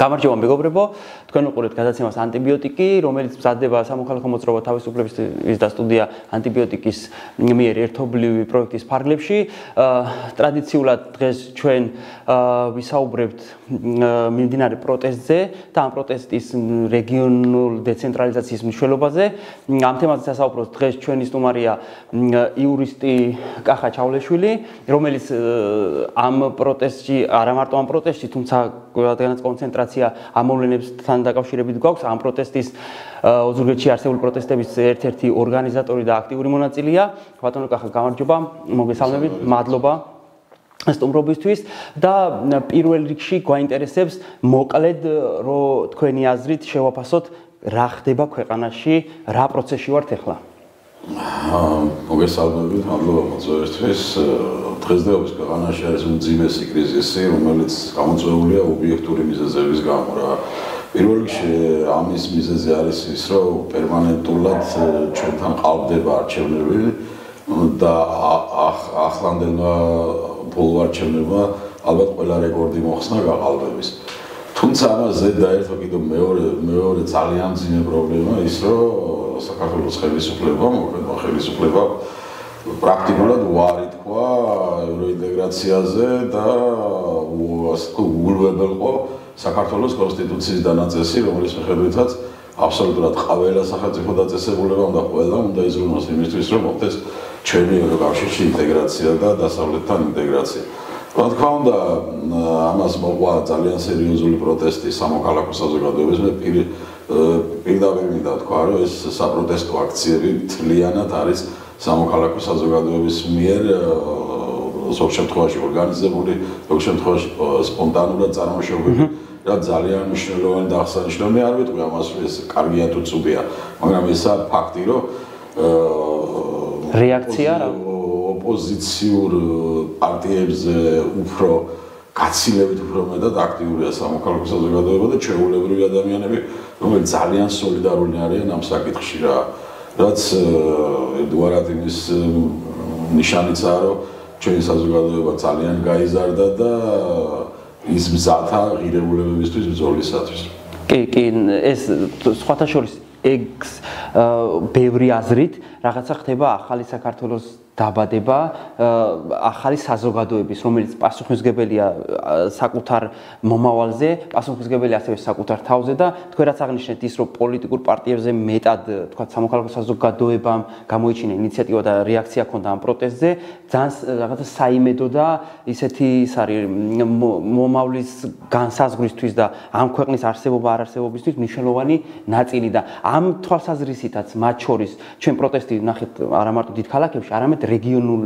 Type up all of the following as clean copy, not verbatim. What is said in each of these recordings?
გამარჯობა მეგობრებო, თქვენ უყურებთ გადაცემას ანტიბიოტიკი, რომელიც მზადდება სამოქალაქო მოძრაობა თავისუფლების და სტუდია ანტიბიოტიკის მიერ ერთობლივი პროექტის ფარგლებში. ტრადიციულად დღეს ჩვენ ვისაუბრებთ მიმდინარე პროტესტზე და ამ პროტესტის რეგიონულ დეცენტრალიზაციის მნიშვნელობაზე. ამ თემაზე სასაუბროს დღეს ჩვენი სტუმარია იურისტი კახა ჩავლეშვილი, რომელიც ამ პროტესტში, არა მარტო ამ პროტესტში, თუმცა რადგანაც კონცენტრაცია ამ მოვლენებთან დაკავშირებით გვაქვს, ამ პროტესტის ოზურგეთში არსებული პროტესტების ერთ-ერთი ორგანიზატორი და აქტიური მონაწილეა. ბატონო კახა, გამარჯობა, მოგესალმებით, მადლობა სტუმრობისთვის და პირველ რიგში გვაინტერესებს მოკლედ, რომ თქვენი აზრით შევაფასოთ, რა ხდება ქვეყანაში, რა პროცესში ვართ ახლა. მოგესალმებით, მადლობა მოწვევისთვის. დღესდღეობის ქვეყანაში არის უძიმესი კრიზისი, რომელიც გამოწვეულია ობიექტური მიზეზების გამო. პირველ რიგში ამის მიზეზი არის ის, რომ პერმანენტულად ჩვენთან ყალბდება არჩევნები და ახლანდელმა ბოლო არჩევნებმა ალბათ ყველა რეკორდი მოხსნა გაყალბების. თუმცა ამას ზედა ერთო კიდევ მეორე ძალიან მძიმე პრობლემა ის, რომ საქართველოს ხელისუფლება, მოქმედმა ხელისუფლება პრაქტიკულად უარი თქვა ევროინტეგრაციაზე და უგულვებელყო საქართველოს კონსტიტუციის დანაწესი, რომელიც მიხედვითაც აბსოლუტურად ყველა სახელმწიფო დაწესებულება და ყველა უნდა იზრუნოს იმისთვის, რომ მოხდეს ჩვენი ევროკავშირში ინტეგრაცია და დასავლეთთან ინტეგრაცია. რა თქმა უნდა, ამას მოყვა ძალიან სერიოზული პროტესტი სამოქალაქო საზოგადოების პირდაპირ მინდა თქვა, რომ ეს საპროტესტო აქციები მთლიანად არის სამოქალაქო საზოგადოების მიერ ზოგ შემთხვევაში ორგანიზებული, ზოგ შემთხვევაში სპონტანურად წარმოშობილი და ძალიან მნიშვნელოვანი და აღსანიშნავი არ ვიტყვი ამას, ეს კარგია თუ ცუდია, მაგრამ ესაა ფაქტი, რომ რეაქცია რა ოპოზიციურ პარტიებზე უფრო გაცილებით უფრო მეტად აქტიურია სამოქალაქო საზოგადოება და ჩვეულებრივი ადამიანები, რომელიც ძალიან სოლიდარული არიან ამ საკითხში რა. რაც ედუარატინის ნიშანიცაა, რომ ჩვენი საზოგადოება ძალიან გაიზარდა და ის მზათა ღირებულებებისთვის ბრძოლისათვის. კი, ეს სხვათა შორის ეგს ბევრი აზრით რაღაცა ხდება ახალი საქართველოს დაბადება, ახალი საზოგადოების, რომელიც პასუხისმგებელია საკუთარ მომავალზე, პასუხისმგებელია ასევე საკუთარ თავზე და თქვენ რაც აღნიშნეთ ის, რომ პოლიტიკურ პარტიებზე მეტად, თქვა სამოქალაქო საზოგადოებამ გამოიჩინა ინიციატივა და რეაქცია ჰქონდა ამ პროტესტზე, ძალიან რაღაცა საიმედო და ისეთი ის არის მომავლის განსაზღვრისთვის და ამ ქვეყნის არსებობა არარსებობისთვის მნიშვნელოვანი ნაწილი და ამ თვალსაზრისითაც მათ შორის ჩვენ პროტესტი ნახეთ არა მარტო დიდ ქალაქებში, არამედ რეგიონულ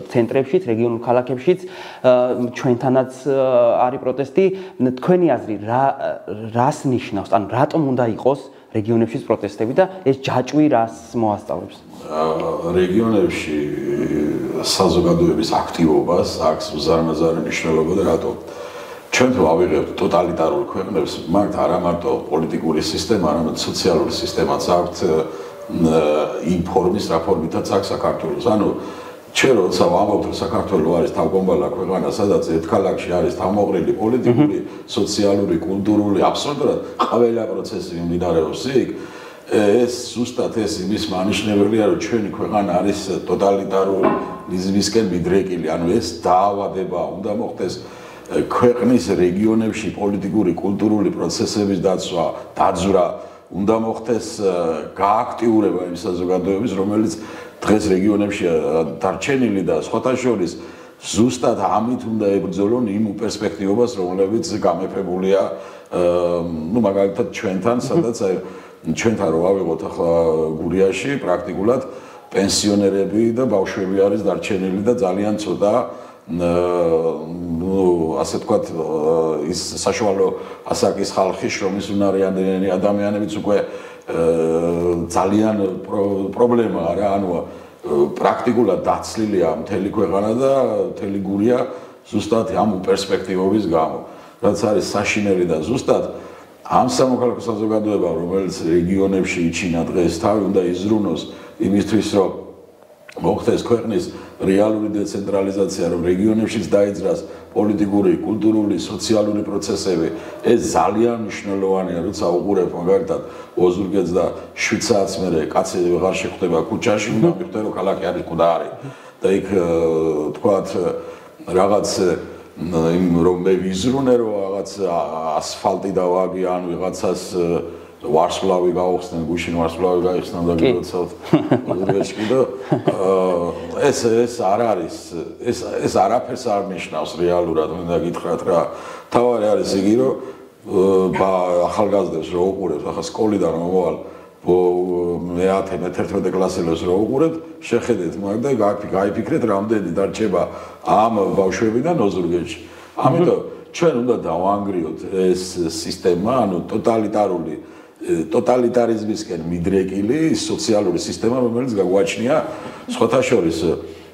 ცენტრებშიც, რეგიონულ ქალაქებშიც ჩვენთანაც არის პროტესტი. თქვენი აზრი რას ნიშნავს? ანუ რატომ უნდა იყოს რეგიონებშიც პროტესტები და ეს ჯაჭვი რას მოასწავლებს? რეგიონებში საზოგადოების აქტივობას აქვს უზარმაზარი მნიშვნელობა და რატომ? ჩვენ თუ ავიღებთ ტოტალიტარულ ქვეყნებს, მათ არა მარტო პოლიტიკური სისტემა, არამედ სოციალური სისტემაც აქვთ იმ ფორმის რაფორმითაც აქვს საქართველოს. ანუ ჩვენ როცა ვამბობთ, რომ საქართველო არის თავგონბალა ქვეყანა, სადაც ერთ ქალაქში არის თავმოყრილი პოლიტიკური, სოციალური, კულტურული, აბსოლუტურად ყველა პროცესი მიმდინარეობს იქ, ეს ზუსტად ეს იმის მანიშნებელია, რომ ჩვენი ქვეყანა არის ტოტალიტარიზმისკენ მიდრეკილი. ანუ ეს დაავადება უნდა მოხდეს ქვეყნის რეგიონებში პოლიტიკური, კულტურული პროცესების დაცვა, დაძვრა უნდა მოხდეს გააქტიურება იმ საზოგადოების, რომელიც დღეს რეგიონებში დარჩენილი და სხვათა შორის ზუსტად ამით უნდა ებრძოლონ იმ პერსპექტივას, რომლებიც გამეფებულია, მაგალითად ჩვენთან, სადაც ჩვენთან რო ავიღოთ ახლა გურიაში პრაქტიკულად პენსიონერები და ბავშვები არის დარჩენილი და ძალიან ცოტა ასე ვთქვათ, ის საშუალო ასაკის ხალხი, შრომის უნარიანი ადამიანებიც უკვე ძალიან პრობლემაა რა, ანუ პრაქტიკულად დაცლილია მთელი ქვეყანა და მთელი გურია ზუსტად ამ პერსპექტივების გამო. რაც არის საშინელი და ზუსტად ამ სამოქალაქო საზოგადოებამ, რომელიც რეგიონებში იჩინა დღეს თავი, უნდა იზრუნოს იმისთვის, რომ მოხდეს ქვეყნის რეალური დეცენტრალიზაცია, რომ რეგიონებშიც დაიძრას პოლიტიკური, კულტურული, სოციალური პროცესები, ეს ძალიან მნიშვნელოვანია, როცა უყურებ მაგალითად ოზურგეთს და შვიცარს, მე კაცი ვეღარ შეხვდება ქუჩაში, უნდა მიხვდე რომ ქალაქი არის მკვდარი და იქ თქვათ რაღაც რომ მე ვიზრუნე რომ რაღაც ასფალტი დავაგი ან ვიღაცას ვარსკვლავი გაუხსნენ, გუშინ ვარსკვლავი გაიხსნა და გილოცავთ ოზურგეთში კიდე ეს არ არის ეს არაფერს არ ნიშნავს რეალურად მინდა გითხრათ რა თავარი არის იგი რომ ახალგაზრდებს რო უყურებს ახლა სკოლიდან მოვალ მე-11 კლასელებს რო უყურებთ შეხედეთ მაგ და გაიფიქრეთ რამდენი დარჩება ამ ბავშვებიდან ოზურგეთში ამიტომ ჩვენ უნდა დავანგრიოთ ეს სისტემა ანუ ტოტალიტარიზმისკენ მიდრეკილი სოციალური სისტემა რომელიც გაგვაჩნია სხვათა შორის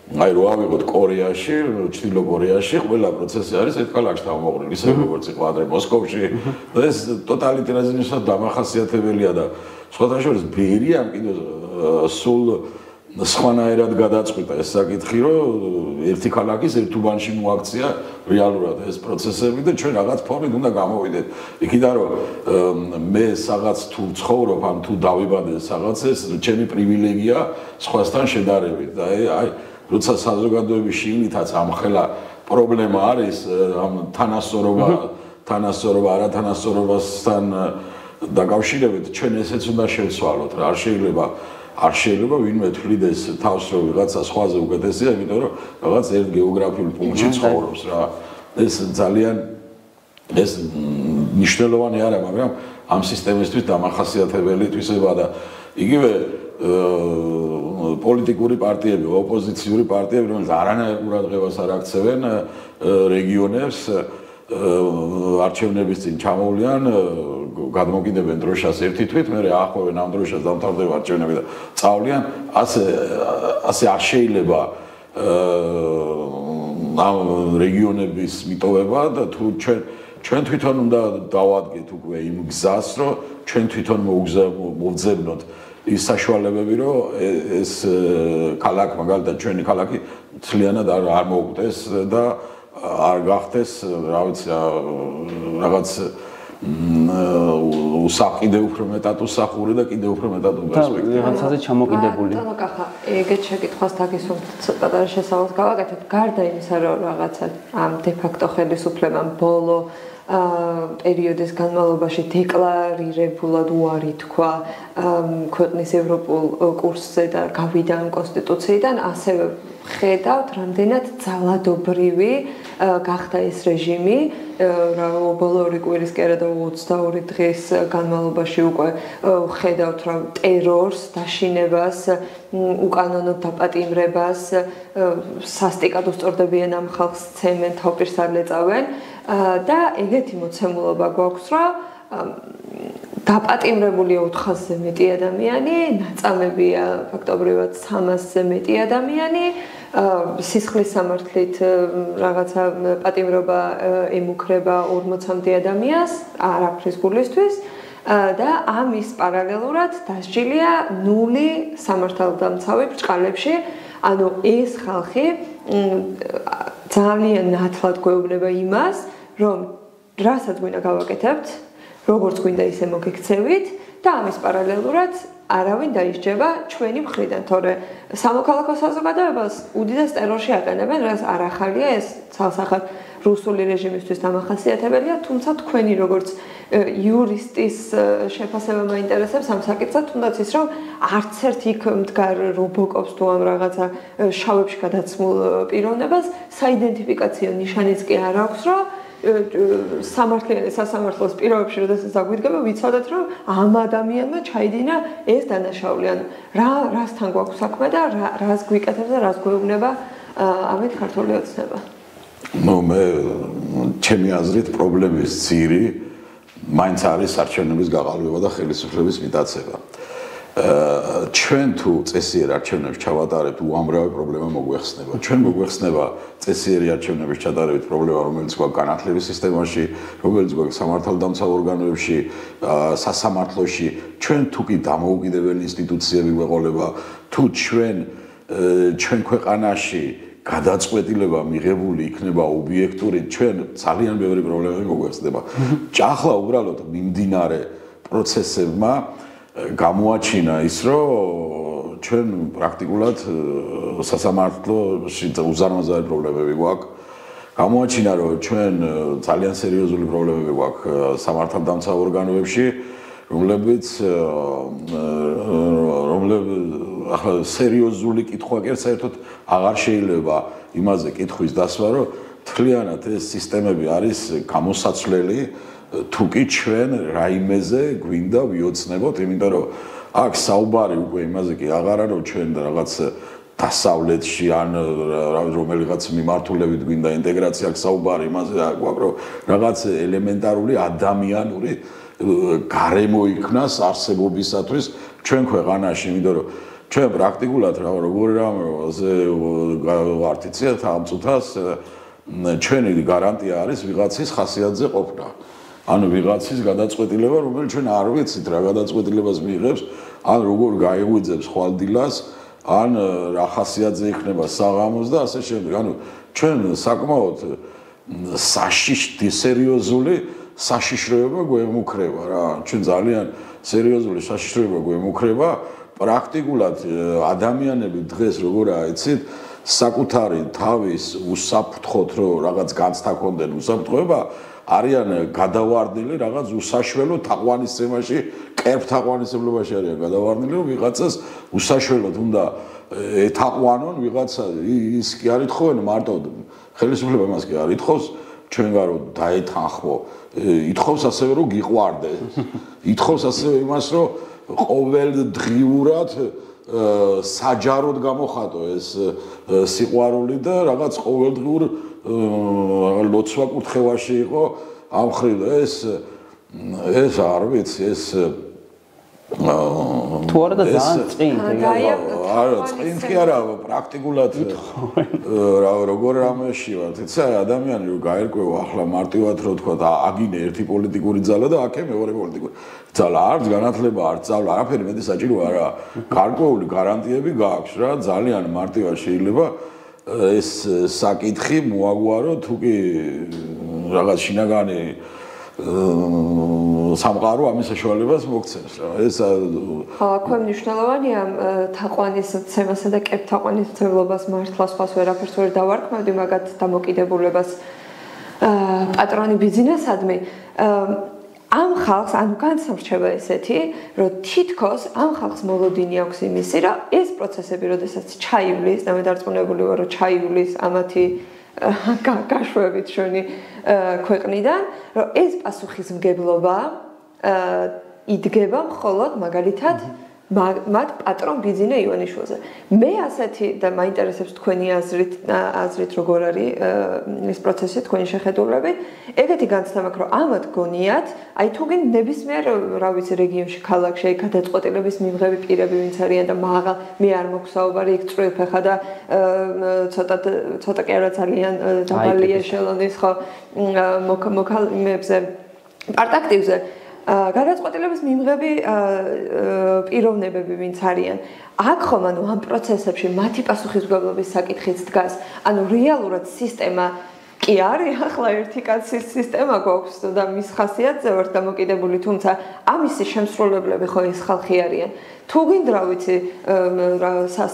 აი რო ავიღოთ კორეაში, ჩრდილო კორეაში ყველა პროცესი არის ერთ ქალაქში თავმოყრილი, ისე როგორც იყო ადრე მოსკოვში და ეს ტოტალიტარიზმისად დამახასიათებელია და სხვათა შორის ბერიამ კიდე სულ სხვანაირად გადაწყვიტა ეს საკითხი, რომ ერთი ქალაქის ერთ უბანში მოაქცია რეალურად ეს პროცესები და ჩვენ რაღაც ფორმით უნდა გამოვიდეთ. იქიდან რომ მე რაღაც თუ ცხოვრობ ან თუ დავიბადე რაღაც ეს ჩემი პრივილეგია სხვასთან შედარებით და აი როცა საზოგადოების შიგნითაც ამ ხელა პრობლემა არის ამ თანასწორობა არათანასწორობასთან დაკავშირებით ჩვენ ესეც უნდა შევცვალოთ რა არ შეიძლება ვინმე თვლიდეს თავს რომ ვიღაცა სხვაზე უკეთესია იმიტომ რომ რაღაც ერთ გეოგრაფიულ პუნქტში ცხოვრობს რა ეს ძალიან ეს მნიშვნელოვანი არა მაგრამ ამ სისტემისთვის დამახასიათებელი თვისება და იგივე პოლიტიკური პარტიები, ოპოზიციური პარტიები, რომელიც არანაირ ყურადღებას არ აქცევენ რეგიონებს, არჩევნების წინ ჩამოვლიან, გადმოკიდებენ დროშას ერთი თვით, მერე ახვევენ ამ დროშას დამთავრდება არჩევნები და წავლიან, ასე არ შეიძლება ამ რეგიონების მიტოვება და თუ ჩვენ თვითონ უნდა დავადგეთ უკვე იმ გზას, რომ ჩვენ თვითონ მოვძებნოთ ის საშუალებები რომ ეს ქალაქი მაგალითად ჩვენი ქალაქი მთლიანად არ მოუკვდეს და არ გახდეს რა ვიცი რაღაც კიდევ უფრო მეტად უსახური და კიდევ უფრო მეტად უპერსპექტივული რაღაცაზე ჩამოკიდებული. თალაკახა ეგეთ შეკითხვას დაგისვამთ ცოტა შესავალს გავაკეთოთ გარდა იმისა რომ რაღაცა ამ დე ფაქტო ხელისუფლებამ ბოლო პერიოდის განმავლობაში დეკლარირებულად უარი თქვა ქვეყნის ევროპულ კურსზე და გავიდა ამ კონსტიტუციიდან ასევე ხედავთ რამდენად ძალადობრივი გახდა ეს რეჟიმი რა ბოლო ორი კვირის კი არა და 22 დღის განმავლობაში უკვე ხედავთ რა ტერორს დაშინებას უკანონო დაპატიმრებას სასტიკად უსწორდებიან ამ ხალხს ცემენ თავპირს არ ლეწავენ და ეგეთი მოცემულობა გვაქვს რომ დაპატიმრებულია 400-ზე მეტი ადამიანი, ნაწამებია ფაქტობრივად 300-ზე მეტი ადამიანი, სისხლის სამართლით რაღაცა პატიმრობა ემუქრება 40-მდე ადამიანს, არაფრის გულისთვის და ამის პარალელურად დასჯილია 0 სამართალდამცავი ბრჭყალებში, ანუ ეს ხალხი ძალიან ნათლად გვეუბნება იმას, რომ რასაც გვინდა გავაკეთებთ როგორც გვინდა ისე მოგექცევით და ამის პარალელურად არავინ დაისჯება ჩვენი მხრიდან, თორე სამოქალაქო საზოგადოებას უდიდეს ტერორში აყენებენ, რაც არ ახალია ეს ცალსახად რუსული რეჟიმისთვის დამახასიათებელია, თუმცა თქვენი როგორც იურისტის შეფასება მაინტერესებს ამ საკითხზე, თუნდაც ის რომ არც ერთ იქ მდგარ რობოკოპს თუ ამ რაღაცა შავებში გადაცმულ პიროვნებას საიდენტიფიკაციო ნიშანიც კი არ აქვს, რომ სამართლიანი სასამართლოს პირობებში როდესაც აგვიდგება ვიცოდეთ რომ ამ ადამიანმა ჩაიდინა ეს დანაშაული ანუ რასთან გვაქვს საქმე და რას გვიკეთებს და რას გვეუბნება ამით ქართული ოცნება მე ჩემი აზრით პრობლემის ძირი მაინც არის არჩევნების გაყალბება და ხელისუფლების მიტაცება ჩვენ თუ წესიერ არჩევნებს ჩავატარებთ უამრავი პრობლემა მოგვეხსნება. ჩვენ მოგვეხსნება წესიერი არჩევნების ჩატარებით პრობლემა, რომელიც გვაქვს განათლების სისტემაში, რომელიც გვაქვს სამართალდამცავ ორგანოებში, სასამართლოში, ჩვენ თუ კი დამოუკიდებელი ინსტიტუციები გვეყოლება, თუ ჩვენ ჩვენ ქვეყანაში გადაწყვეტილება მიღებული იქნება ობიექტური, ჩვენ ძალიან ბევრი პრობლემები მოგვეცდება. ჭახლა უბრალოდ მიმდინარე პროცესებმა გამოაჩინა ის, რომ ჩვენ პრაქტიკულად სასამართლოში უზარმაზარი პრობლემები გვაქვს. გამოაჩინა, რომ ჩვენ ძალიან სერიოზული პრობლემები გვაქვს სამართალდამცავ ორგანოებში, რომლებიც ახლა სერიოზული კითხვა კი საერთოდ აღარ შეიძლება იმაზე კითხვის დასვა, რომ თლიანად ეს სისტემები არის გამოსაცვლელი, თუ კი ჩვენ რაიმეზე გვინდა ვიოცნებოთ, იმიტომ რომ აქ საუბარი უკვე იმაზე კი აღარა, რომ ჩვენ რაღაც დასავლეთში ან რომელიღაც მიმართულებით გვინდა ინტეგრაცია, აქ საუბარი იმაზე გვაქვს, რომ რაღაც ელემენტარული ადამიანური გარემო იქნას არსებობისათვის ჩვენ ქვეყანაში, იმიტომ რომ ჩვენ პრაქტიკულად როგორი რამეზე ვართ იცით ამ წუთას ჩვენი გარანტია არის ვიღაცის ხასიათზე ყოფნა. ანუ ვიღაცის გადაწყვეტილება, რომელიც ჩვენ არ ვიცით რა გადაწყვეტილებას მიიღებს, ან როგორ გაიღვიძებს ხვალდილას, ან რა ხასიათზე იქნება საღამოს და ასე შემდეგ. ანუ ჩვენ საკმაოდ სერიოზული საშიშროება გვემუქრება რა. ჩვენ ძალიან სერიოზული საშიშროება გვემუქრება. პრაქტიკულად ადამიანები დღეს როგორაა იცით, საკუთარი თავის უსაფრთხოდ რომ რაღაც განცდა ქონდნენ უსაფრთხოება, არიან გადავარდნილი რაღაც უსაშველო თაყვანისცემაში, კერპთაყვანისმლებაში არიან გადავარდნილი, რომ ვიღაცას უსაშველოდ უნდა ეთაყვანონ ვიღაცა, ის კი არ ითხოვენ მარტო ხელისუფლება მას კი არ ითხოვს ჩვენგან რომ დაეთანხმო, ითხოვს ასევე რომ გიყვარდეს, ითხოვს ასევე იმას რომ ყოველდღიურად საჯაროდ გამოხატო ეს სიყვარული და რაღაც ყოველდღიურ ლოცვა კურთხევაში იყო ამ ხრივ ეს არ ვიცი ეს თუ არა და ძალიან წინთ არა წინთ კი არა პრაქტიკულად როგორ რამეში ვარ თეცა ადამიანი რომ გაერკვევა ახლა მარტივად რო თქვა და აგინე ერთი პოლიტიკური ძალა და აქე მეორე პოლიტიკური ძალა არც განათლება არც სწავლა არაფერი მეტი საჭირო არა გარკვეული გარანტიები გააქვს რა ძალიან მარტივად შეიძლება ეს საკითხი მოაგვარო თუ კი რაღაც შინაგანი სამყარო ამის საშუალებას მოგცემს რა ეს აქვე მნიშვნელოვანია თაყვანისცემასა და კერპთაყვანისმცემლობას მართლა სხვას ვერაფერს ვერ დავარქმევდი მაგათ დამოკიდებულებას პატრონი ბიზნესადმი ამ ხალხს ანუ განსამრჩება ესეთი რომ თითქოს ამ ხალხს მოლოდინი აქვს იმისი რომ ეს პროცესები როდესაც ჩაივლის და მე დარწმუნებული ვარ რომ ჩაივლის ამათი გაშვებით ჩვენი ქვეყნიდან რომ ეს პასუხისმგებლობა იდგება მხოლოდ მაგალითად მათ პატრონ ბიზნე ივანიშვილზე. მე ასეთი და მაინტერესებს თქვენი აზრით როგორ არის ეს პროცესი თქვენი შეხედულებით. ეგეთი განცდა მაქვს რომ ამათ გონიათ, აი თუ გინ ნებისმიერ რა ვიცი რეგიონში ქალაქში გადაწყვეტილების მიღები პირები ვინც არიან და მაღალ მე არ მაქვს საუბარი იქ წვრილფეხა და ცოტა კი არა ძალიან დაბალი ეშელონის ხო მოკალმებზე პარტაქტივზე გადაწყვეტილების მიმღები პიროვნებები ვინც არიან აქ ხომ ანუ ამ პროცესებში მათი პასუხისმგებლობის საკითხიც დგას ანუ რეალურად სისტემა კი არის ახლა ერთი კაცის სისტემა გვაქვს და მის ხასიათზე ვართ დამოკიდებული თუმცა ამისი შემსრულებლები ხო ეს ხალხი არიან თუ გინდა რა ვიცი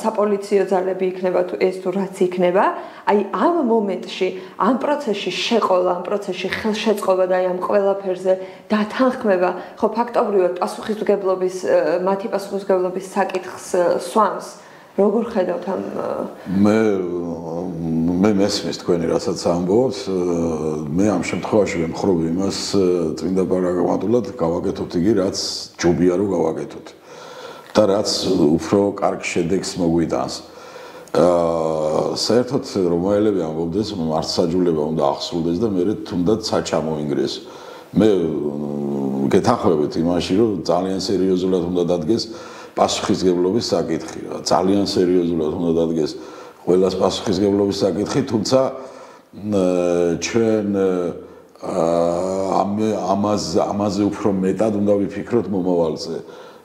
საპოლიციო ძალები იქნება თუ ეს თუ რაც იქნება აი ამ მომენტში ამ პროცესში შეყოლა ამ პროცესში ხელშეწყობა და აი ამ ყველაფერზე დათანხმება ხო ფაქტობრივად პასუხისმგებლობის მათი პასუხისმგებლობის საკითხს სვამს როგორ ხედავთ ამ მე მესმის თქვენი რასაც ამბობთ მე ამ შემთხვევაში ვემხრობი იმას წმინდა პარაგმატულად გავაკეთოთ იგი რაც ჯობია რომ გავაკეთოთ და რაც უფრო კარგ შედეგს მოგვიტანს საერთოდ რომაელები ამბობდნენ მართლმსაჯულება უნდა ახსრულდეს და მე თუნდაც საჩამოინგრეს მე გეთანხმებით იმაში რომ ძალიან სერიოზულად უნდა დადგეს პასუხისმგებლობის საკითხი რა ძალიან სერიოზულად უნდა დადგეს ყველას პასუხისმგებლობის საკითხი თუმცა ჩვენ ამაზე უფრო მეტად უნდა ვიფიქროთ მომავალზე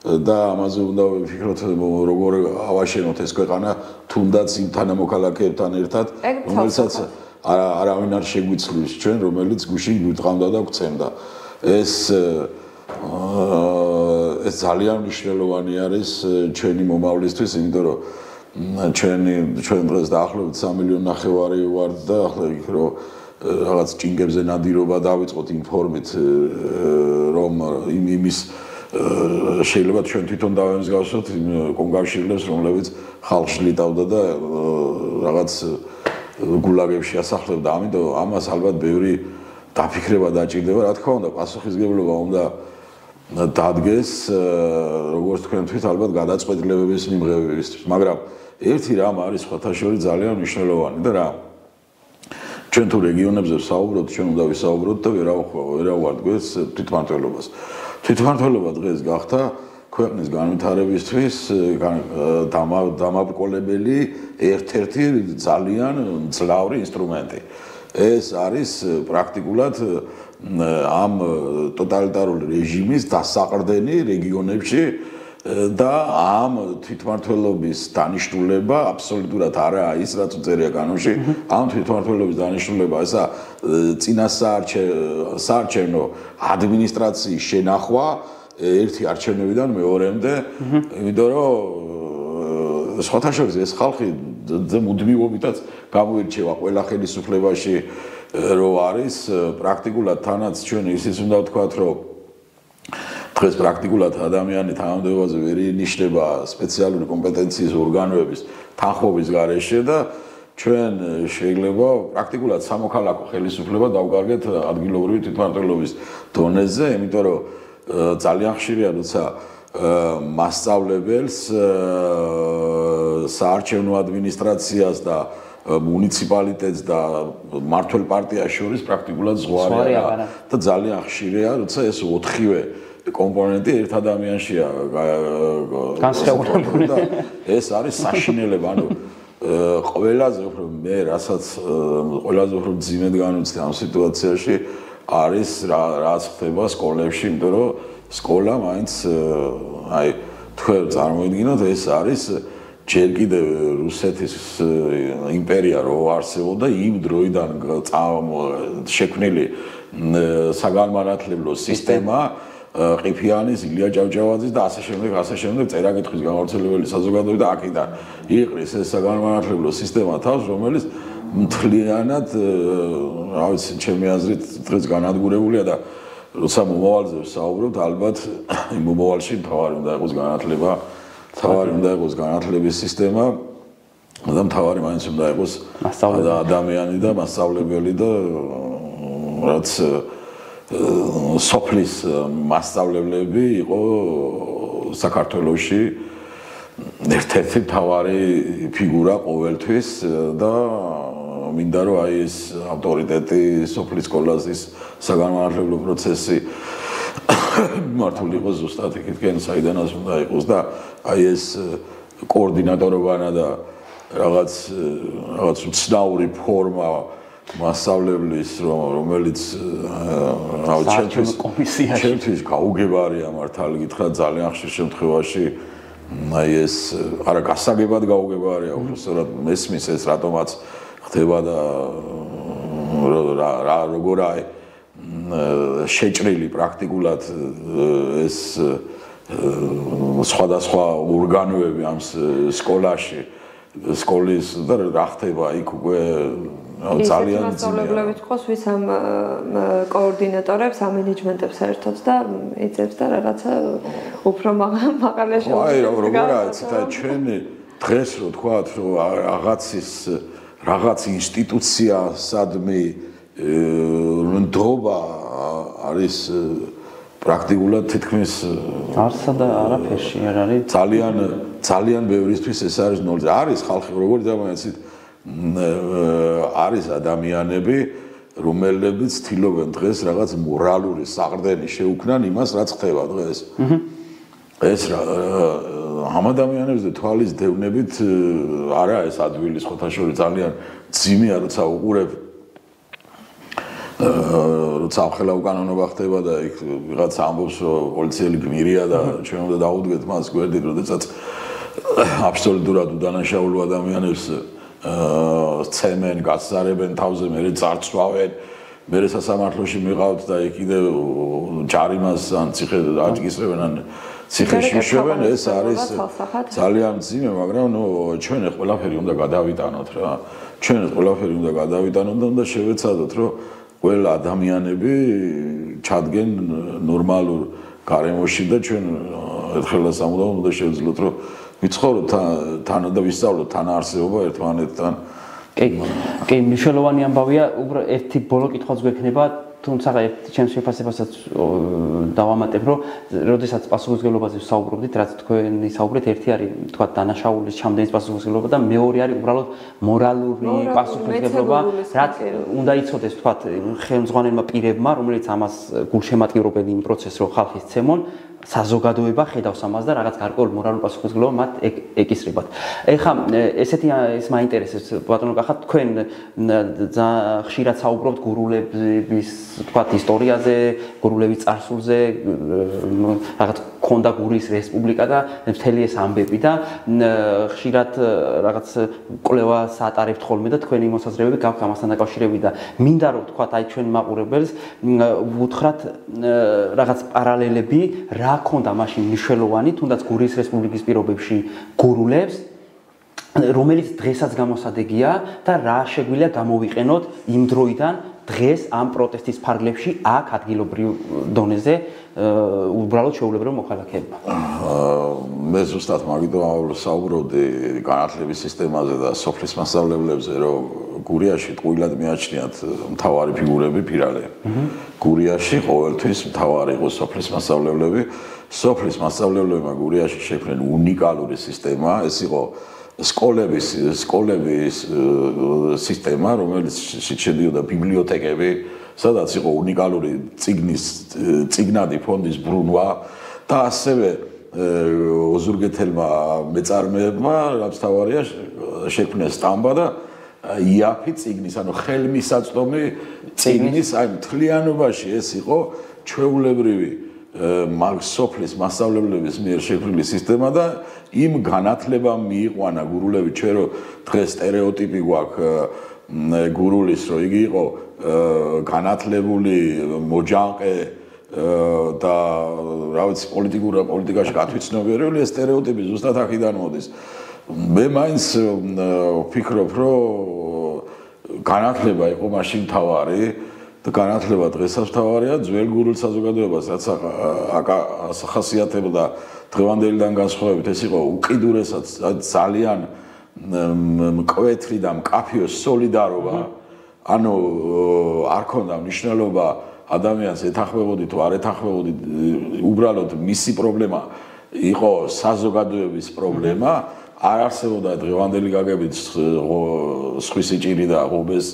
და ამაზე უნდა ვფიქროთ როგორ ავაშენოთ ეს ქვეყანა თუნდაც იმ თანამოქალაქეებთან ერთად რომელსაც არავინ არ შეგვიცვლის ჩვენ რომელიც გუშინ გვიტყამდა და გვცემდა ეს ძალიან მნიშვნელოვანი არის ჩვენი მომავლისთვის იმიტომ რომ ჩვენ დღეს დაახლოებით 3,5 მილიონი ვართ და ახლა იქ რომ რაღაც ჭინგებზე ნადირობა დავიწყოთ იმ ფორმით რომ იმის შეიძლება ჩვენ თვითონ დავემსგავსოთ იმ კონკავშირლებს რომლებიც ხალხს ლიტავდა და რაღაც გულაგებში ასახლებდა ამიტომ ამას ალბათ ბევრი დაფიქრება დაჭირდება რა თქმა უნდა პასუხისგებლობა უნდა დადგეს როგორც თქვენთვის ალბათ გადაწყვეტილებების მიმღებებისთვის მაგრამ ერთი რამ არის სხვათა შორის ძალიან მნიშვნელოვანი და რა ჩვენ თუ რეგიონებზე ვსაუბრობთ ჩვენ უნდა ვისაუბროთ და ვერავარდგეს თვითმმართველობას თვითმმართველობა დღეს გახდა ქვეყნის განვითარებისთვის დამაბრკოლებელი ერთ-ერთი ძალიან მძლავრი ინსტრუმენტი ეს არის პრაქტიკულად ამ ტოტალიტარული რეჟიმის დასაყრდენი რეგიონებში და ამ თვითმმართველობის დანიშნულება აბსოლუტურად არაა ის რაც უწერია კანონში ამ თვითმმართველობის დანიშნულება ესა წინასაარჩევნო ადმინისტრაციის შენახვა ერთი არჩევნებიდან მეორემდე იმიტომ რომ სხვათა შორის ეს ხალხი მუდმივობითაც გამოირჩევა ყველა ხელისუფლებაში რო არის პრაქტიკულად თანაც ჩვენ ისიც უნდა ვთქვათ რომ დღეს პრაქტიკულად ადამიანი თანამდებობაზე ვერ ინიშნება სპეციალური კომპეტენციის ორგანოების თანხმობის გარეშე და ჩვენ შეიძლება პრაქტიკულად სამოქალაქო ხელისუფლება დავკარგეთ ადგილობრივი თვითმმართველობის დონეზე, იმიტომ რომ ძალიან ხშირია როცა მასწავლებელს საარჩევნო ადმინისტრაციას და მუნიციპალიტეტს და მმართველ პარტიას შორის პრაქტიკულად ზღვარია და ძალიან ხშირია როცა ეს 4-ვე კომპონენტი ერთ ადამიანშია განსხვავებული და ეს არის საშინელება, ანუ ყველაზე უფრო მე რასაც ყველაზე უფრო ძიმედ განვიცდი ამ სიტუაციაში არის რაც ხდება სკოლებში, იმიტომ რომ სკოლა მაინც აი თქვენ წარმოიდგინოთ ეს არის ჯერ კიდევ რუსეთის იმპერია რო არსებობდა იმ დროიდან შექმნილი საგანმანათლებლო სისტემა ყიფიანის, ილია ჭავჭავაძის და ასე შემდეგ წერა-კითხვის გამავრცელებელი საზოგადოება და აქედან იყრის ეს საგანმანათლებლო სისტემა თავს, რომელიც მთლიანად, რა ვიცი, ჩემი აზრით დღეს განადგურებულია და როცა მომავალზე ვსაუბრობთ, ალბათ იმ მომავალში მთავარი უნდა იყოს განათლება, მთავარი უნდა იყოს განათლების სისტემა და მთავარი მაინც უნდა იყოს ადამიანი და მასწავლებელი და რაც სოფლის მასწავლებლები იყო საქართველოში ერთ-ერთი მთავარი ფიგურა ყოველთვის და მინდა რომ აი ეს ავტორიტეტი სოფლის სკოლაზის საგანმანათლებლო პროცესი მართული იყოს ზუსტად იქითკენ საიდანაც უნდა იყოს და აი ეს კოორდინატორობანა და რაღაც უცნაური ფორმა მასწავლებლის რომელიც ჩემთვის გაუგებარია მართალი გითხრათ ძალიან ხშირ შემთხვევაში აი ეს არა გასაგებად გაუგებარია უბრალოდ მესმის ეს რატომაც ხდება და როგორ აი შეჭრილი პრაქტიკულად ეს სხვადასხვა ორგანოები ამ სკოლაში სკოლის და რა ხდება იქ უკვე ძალიან მასწავლებლები თქოს ვის ამ კოორდინატორებს, ამ მენეჯმენტებს საერთოდ და იწევს და რაღაცა უფრო მაღალ აი როგორაა ცოტა ჩვენი დღეს რო თქვათ რომ რაღაც ინსტიტუცია სადმე ნდობა არის პრაქტიკულად თითქმის არსა და არაფერში არ არის ძალიან ბევრისთვის ეს არის ნოლზე არის ხალხი როგორი დამაიცით არის ადამიანები რომელებიც ცდილობენ დღეს რაღაც მორალური საყრდენი შეუქმნან იმას რაც ხდება დღეს ეს ამ ადამიანებზე თვალის დევნებით არა ეს ადვილი სხვათა შორის ძალიან ძიმეა როცა უყურებ როცა ახლა უკანონობა ხდება და იქ ვიღაც ამბობს რომ პოლიციელი გმირია და ჩვენ უნდა დაუდგეთ მას გვერდით, როდესაც აბსოლუტურად უდანაშაულო ადამიანებს ცემენ, გასწარებენ თავზე, მერე წარცვავენ, მერე სასამართლოში მიყავთ და იქ კიდევ ჯარიმას ან ციხე აჭკისრებენ ან ციხეში შვებენ, ეს არის ძალიან მძიმე, მაგრამ ჩვენ ყველაფერი უნდა გადავიტანოთ რა. ჩვენ ყველაფერი უნდა გადავიტანოთ და უნდა შევეცადოთ, რომ ყველა ადამიანები ჩადგენ ნორმალურ გარემოში და ჩვენ ერთხელ სამუდამოდ უნდა შევძლოთ, რომ ვიცხოვროთ თან და ვისწავლოთ თანაარსებობა ერთმანეთთან. კი, მნიშვნელოვანი ამბავია, უბრალოდ ერთი ბოლო კითხვაც გვექნება, თუმცა ჩემს შეფასებასაც დავამატებ, რომ როდესაც პასუხისმგებლობაზე ვსაუბრობდით, რაც თქვენი საუბრით, ერთი არის თქვა დანაშაულის ჩამდენის პასუხისმგებლობა და მეორე არის უბრალოდ მორალური პასუხისმგებლობა, რაც უნდა იცოდეს თქვა ხელმძღვანელმა პირებმა, რომელიც ამას გულშემატკივრობენ იმ პროცესს, რომ ხალხის ცემონ საზოგადოება ხედავს ამას და რაღაც გარკვეულ მორალურ პასუხისმგებლობა მათ ეკისრებათ. ეხლა ესეთი ის მაინტერესებს ბატონო კახა, თქვენ ხშირად საუბრობთ გურულების თქვა ისტორიაზე, გურულების წარსულზე, რაღაც ქონდა გურის რესპუბლიკა და მთელი ეს ამბები და ხშირად რაღაც კვლევას ატარებთ ხოლმე და თქვენი მოსაზრებები გაქვთ ამასთან დაკავშირებით და მინდა რომ თქვა აი ჩვენ მაყურებელს ვუთხრათ რაღაც პარალელები რა ქონდა მაშინ მნიშვნელოვანი თუნდაც გურიის რესპუბლიკის პირობებში გურულებს რომელიც დღესაც გამოსადეგია და რა შეგვიძლია გამოვიყენოთ იმ დროიდან დღეს ამ პროტესტის ფარგლებში აქ ადგილობრივ დონეზე უბრალოდ შეუულებრივ მოქალაქეებმა. მე ზუსტად მაგიტომ საუბრობდი განათლების სისტემაზე და სოფლის მასწავლებლებზე, რომ გურიაში ტყუილად მიაჩნიათ მთავარი ფიგურები, პირალები. გურიაში ყოველთვის მთავარი იყო სოფლის მასწავლებლები. სოფლის მასწავლებლებმა გურიაში შექმნეს უნიკალური სისტემა, ეს იყო სკოლების სისტემა, რომელიც შედიოდა ბიბლიოთეკები, სადაც იყო უნიკალური წიგნადი ფონდის ბრუნვა და ასევე ოზურგეთელმა მეწარმეებმა, რაც თავარია, შექმნეს სტამბა და იაფი წიგნის, ანუ ხელმისაწვდომი წიგნის, აი მთლიანობაში ეს იყო ჩვეულებრივი სოფლის მასწავლებლების მიერ შექმნილი სისტემა და იმ განათლებამ მიიყვანა გურულები, ჩვენ რომ დღეს სტერეოტიპი გვაქვს გურულის, რომ იგი იყო განათლებული მოჯანყე და რა ვიცი პოლიტიკაში გათვითცნობიერებული, ეს სტერეოტიპი ზუსტად აქედან მოდის. მე მაინც ვფიქრობ, რომ განათლება იყო მაშინ მთავარი და განათლება დღესაც მთავარია, ძველ გურულ საზოგადოებას, რაც ახასიათებდა დღევანდელიდან განსხვავებით, ეს იყო უკიდურესად ძალიან მკვეთრი და მკაფიო სოლიდარობა, ანუ არ ქონდა მნიშვნელობა ადამიანს ეთანხმებოდი თუ არ ეთანხმებოდი, უბრალოდ მისი პრობლემა იყო საზოგადოების პრობლემა, არ არსებობდა დღევანდელი გაგებით სხვისი ჭირი და ღობეს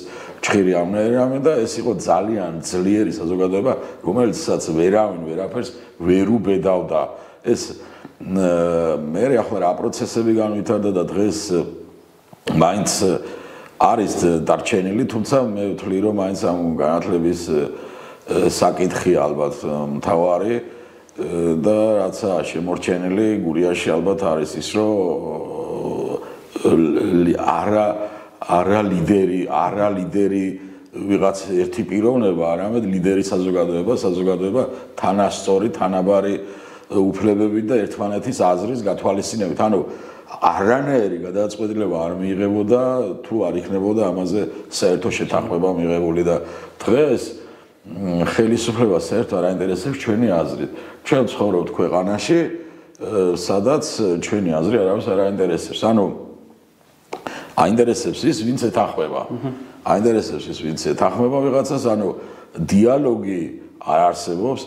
ჩხირი ამერამე და ეს იყო ძალიან ძლიერი საზოგადოება, რომელიცაც ვერაფერს ვერ უბედავდა. ეს მე ახლა რა პროცესები განვითარდა და დღეს მაინც არის დარჩენილი, თუმცა მე ვთვლი, რომ მაინც ამ განათლების საკითხი ალბათ მთავარი და რაცა შემორჩენილი გურიაში ალბათ არის ის, რომ არა ლიდერი ვიღაც ერთი პიროვნება, არამედ ლიდერი საზოგადოება თანასწორი, თანაბარი უფლებებით და ერთმანეთის აზრის გათვალისწინებით. ანუ არანაირი გადაწყვეტილება არ მიიღებოდა თუ არ იქნებოდა ამაზე საერთო შეთანხმება მიღებული და დღეს ხელისუფლებას საერთოდ არ აინტერესებს ჩვენი აზრით. ჩვენ ცხოვრობთ ქვეყანაში, სადაც ჩვენი აზრი არავის არ აინტერესებს. ანუ აინტერესებს ის, ვინც ეთანხმება. აინტერესებს ის, ვინც ეთანხმება ვიღაცას, ანუ დიალოგი არ არსებობს,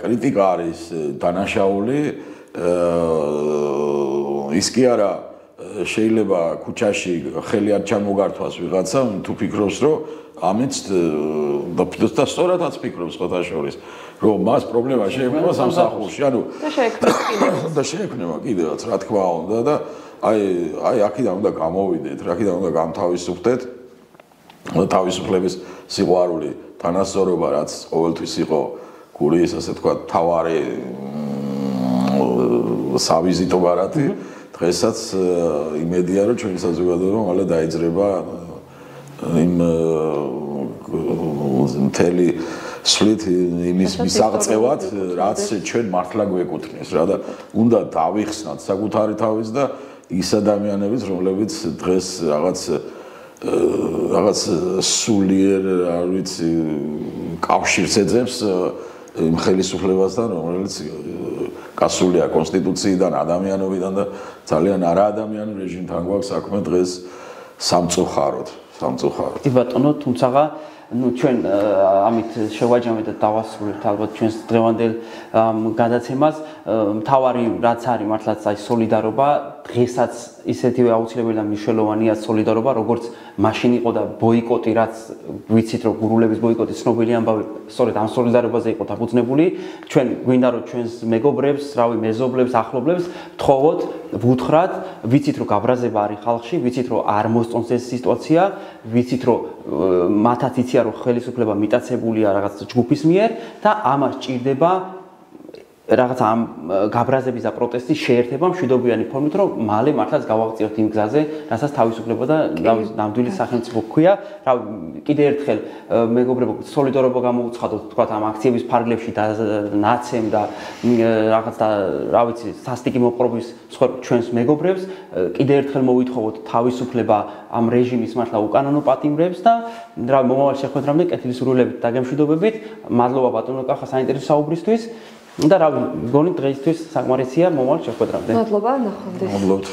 კრიტიკა არის დანაშაული, ის კი არა შეიძლება ქუჩაში ხელი არ ჩამოგართვას ვიღაცა, თუ ფიქრობს, რომ ამით და სწორადაც ფიქრობს ხოთაშორის, რომ მას პრობლემა შეექმნება სამსახურში, ანუ და შეექმნება კიდევაც, რა თქმა უნდა და აი აქედან უნდა გამოვიდეთ, აქედან უნდა გამთავისუფლდეთ თავისუფლების სიყვარული თანასწორობა, რაც ყოველთვის იყო გურიის, ასე თქვა, თავარი სავიზიტო ბარათი, დღესაც იმედია, რომ ჩვენი საზოგადოება მალე დაიძრება იმ მთელი სვლით იმის მისაღწევად, რაც ჩვენ მართლა გვეკუთვნის რა და უნდა დავიხსნათ საკუთარი თავის და ის ადამიანებიც, რომლებიც დღეს რაღაც სულიერ, არ ვიცი, კავშირს ეძებს იმ ხელისუფლებასთან, რომელიც გასულია კონსტიტუციიდან, ადამიანობიდან და ძალიან არაადამიანურ რეჟიმთან გვაქვს საქმე დღეს სამწუხაროდ. კი ბატონო, თუმცა ჩვენ ამით შევაჯამეთ და დავასრულებთ ალბათ ჩვენს დღევანდელ გადაცემას. მთავარი რაც არის მართლაც აი სოლიდარობა, დღესაც ისეთივე აუცილებელი და მნიშვნელოვანია სოლიდარობა, როგორც მაშინ იყო და ბოიკოტი, რაც ვიცით რომ გურულების ბოიკოტი ცნობილი ამბავი, სწორედ ამ სოლიდარობაზე იყო დაფუძნებული. ჩვენ გვინდა რომ ჩვენს მეგობრებს, მეზობლებს, ახლობლებს ვთხოვოთ, ვუთხრათ, ვიცით რომ გაბრაზება არის ხალხში, ვიცით რომ არ მოსწონს ეს სიტუაცია, ვიცით რომ მათაც იციან რომ ხელისუფლება მიტაცებულია რაღაც ჯგუფის მიერ და ამას ჭირდება რაღაც ამ გაბრაზების და პროტესტის შეერთება მშვიდობიანი ფორმით, რომ მალე მართლაც გავაღწიოთ იმ გზაზე, რასაც თავისუფლება და ნამდვილი სახელმწიფო გქვია. კიდევ ერთხელ მეგობრებო, სოლიდარობა გამოუცხადოთ, თქვათ ამ აქციების ფარგლებში და ნაცემ და რაღაც და რა ვიცი, სასტიკი მოპყრობის ჩვენს მეგობრებს, კიდევ ერთხელ მოვითხოვოთ თავისუფლება ამ რეჟიმის მართლა უკანონო პატიმრებს და რა მომავალ შეხვედრამდე კეთილსურვილებით და გემშვიდობებით. მადლობა ბატონო კახა საინტერესო საუბრისთვის. და რა მგონი დღეისთვის საკმარისია მომავალ შეხვედრამდე. მადლობა, ნახვამდის. მადლობთ.